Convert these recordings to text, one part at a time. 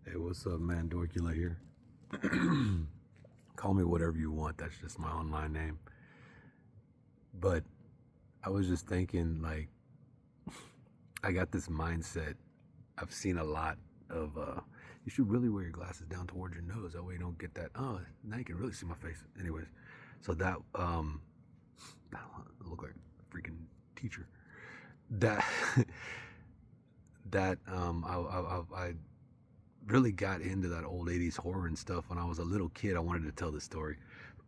Hey, what's up, man? Dorkula here. Call me whatever you want. That's just my online name. But I was just thinking, like, I got this mindset. I've seen a lot of, you should really wear your glasses down towards your nose. That way you don't get that, oh, now you can really see my face. Anyways, so that, I look like a freaking teacher. That, I really got into that old 80s horror and stuff when I was a little kid. I wanted to tell this story.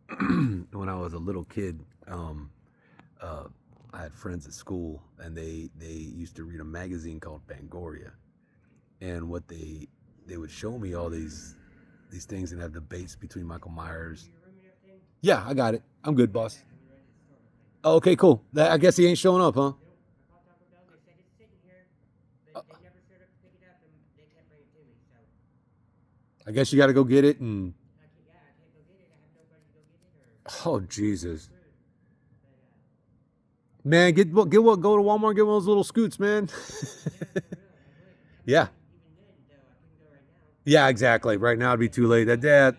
When I was a little kid, uh, I had friends at school, and they used to read a magazine called Fangoria, and what they would show me all these things and have debates between Michael Myers. Yeah, I got it. I'm good, boss. Oh, okay, cool. I guess he ain't showing up, huh? I guess you got to go get it. And oh, Jesus, man, get what? Go to Walmart, and get one of those little scoots, man. Yeah, yeah, exactly. Right now it'd be too late. That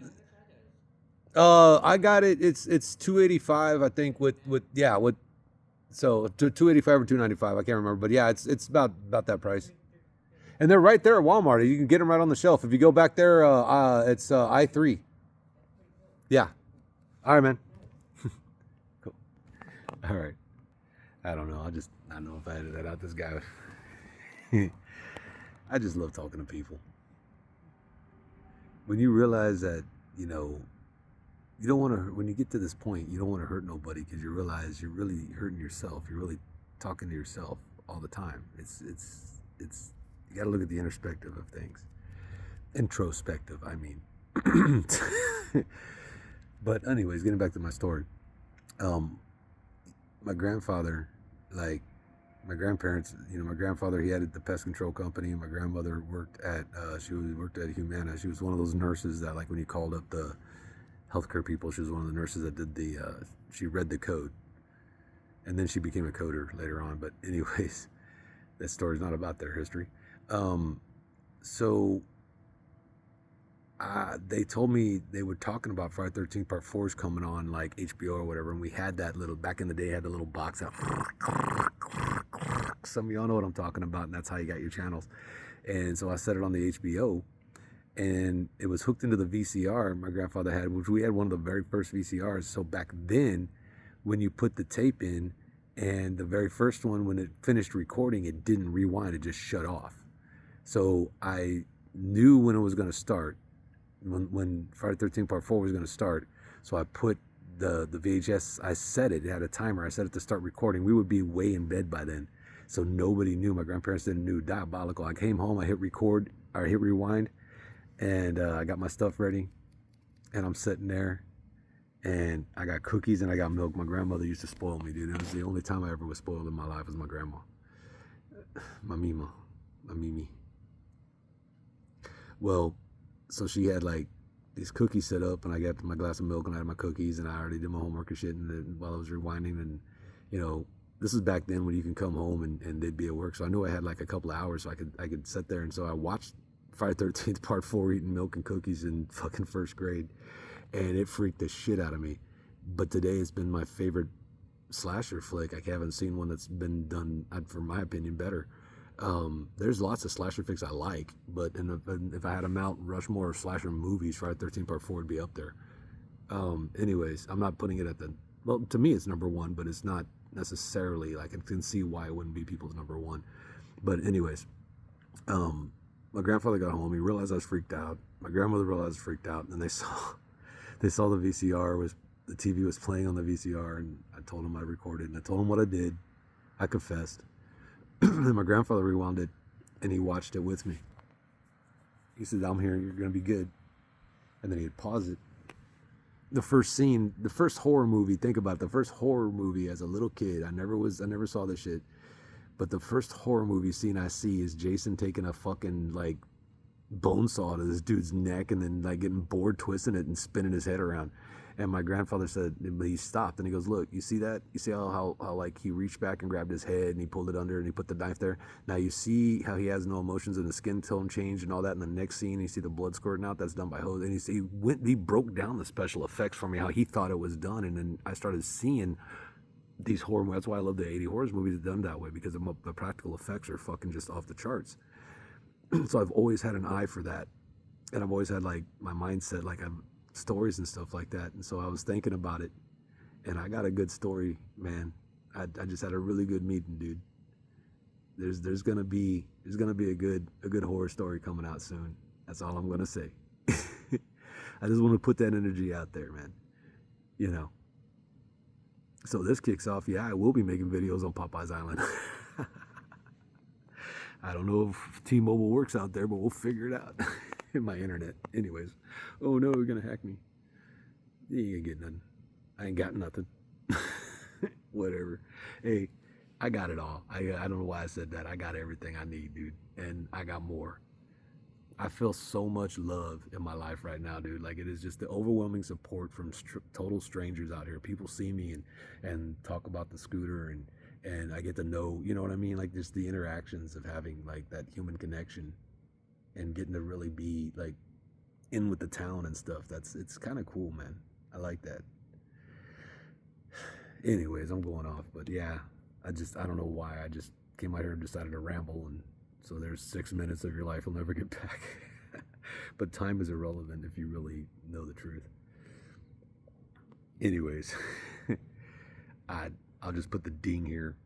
I got it. It's 285, I think. With yeah, with so 285 or 295, I can't remember. But yeah, it's about that price. And they're right there at Walmart. You can get them right on the shelf. If you go back there, it's I3. Yeah. All right, man. Cool. All right. I don't know. I don't know if I edited that out. This guy. I just love talking to people. When you realize that, you know, you don't want to, when you get to this point, you don't want to hurt nobody because you realize you're really hurting yourself. You're really talking to yourself all the time. You got to look at the introspective of things. Introspective, I mean. But anyways, getting back to my story. Um, my grandfather, like my grandparents, my grandfather, he had the pest control company, and my grandmother worked at, worked at Humana. She was one of those nurses that, like, when you called up the healthcare people, she was one of the nurses that did she read the code, and then she became a coder later on. But anyways, that story's not about their history. So they told me they were talking about Friday 13th Part 4 is coming on, like HBO or whatever, and we had that little, back in the day, had the little box that, some of y'all know what I'm talking about, and that's how you got your channels. And so I set it on the HBO, and it was hooked into the VCR my grandfather had, which we had one of the very first VCRs. So back then, when you put the tape in, and the very first one, when it finished recording, it didn't rewind, it just shut off. So I knew when it was going to start, when Friday 13th Part 4 was going to start. So I put the VHS, I set it had a timer, I set it to start recording. We would be way in bed by then, so nobody knew. My grandparents didn't know. Diabolical. I came home, I hit record, or hit rewind, and I got my stuff ready, and I'm sitting there, and I got cookies and I got milk. My grandmother used to spoil me, dude. That was the only time I ever was spoiled in my life, was my grandma. My Mima. My Mimi. Well, so she had, like, these cookies set up, and I got my glass of milk, and I had my cookies, and I already did my homework and shit, and then while I was rewinding, and, this is back then when you can come home and they'd be at work. So I knew I had like a couple of hours, so I could sit there. And so I watched Friday 13th Part 4 eating milk and cookies in fucking first grade, and it freaked the shit out of me. But today it's been my favorite slasher flick. I haven't seen one that's been done, for my opinion, better. There's lots of slasher flicks I like, but if I had a Mount Rushmore of slasher movies, Friday 13th Part 4 would be up there. Anyways, I'm not putting it at the, well, to me it's number one, but it's not necessarily, like, I can see why it wouldn't be people's number one. But anyways, my grandfather got home, he realized I was freaked out. My grandmother realized I was freaked out, and they saw the VCR, the TV was playing on the VCR, and I told him I recorded, and I told him what I did. I confessed. And my grandfather rewound it, and he watched it with me. He said, "I'm here, you're gonna be good." And then he'd pause it. The first scene, the first horror movie, think about it, the first horror movie as a little kid, I never saw this shit, but the first horror movie scene I see is Jason taking a fucking, like, bone saw to this dude's neck, and then, like, getting bored twisting it and spinning his head around. And my grandfather said, but he stopped and he goes, look, you see that? You see how like he reached back and grabbed his head and he pulled it under and he put the knife there? Now you see how he has no emotions and the skin tone changed and all that in the next scene. You see the blood squirting out. That's done by hose. And he broke down the special effects for me, how he thought it was done. And then I started seeing these horror movies. That's why I love the 80 horror movies done that way, because the practical effects are fucking just off the charts. So I've always had an eye for that. And I've always had like my mindset, like I'm stories and stuff like that. And so I was thinking about it, and I got a good story, man. I just had a really good meeting, dude. There's gonna be a good horror story coming out soon. That's all I'm gonna say. I just want to put that energy out there, man. You know. So this kicks off. Yeah, I will be making videos on Popeye's Island. I don't know if T-Mobile works out there, but we'll figure it out. In my internet. Anyways. Oh no, you're gonna hack me. You ain't get nothing. I ain't got nothing. Whatever. Hey, I got it all. I don't know why I said that. I got everything I need, dude. And I got more. I feel so much love in my life right now, dude. Like, it is just the overwhelming support from total strangers out here. People see me and talk about the scooter, and I get to know, you know what I mean? Like, just the interactions of having like that human connection and getting to really be like in with the town and stuff. It's kind of cool, man. I like that. Anyways, I'm going off, but yeah, I don't know why I just came out here and decided to ramble, and so there's 6 minutes of your life you'll never get back. But time is irrelevant if you really know the truth. Anyways, I'll just put the ding here.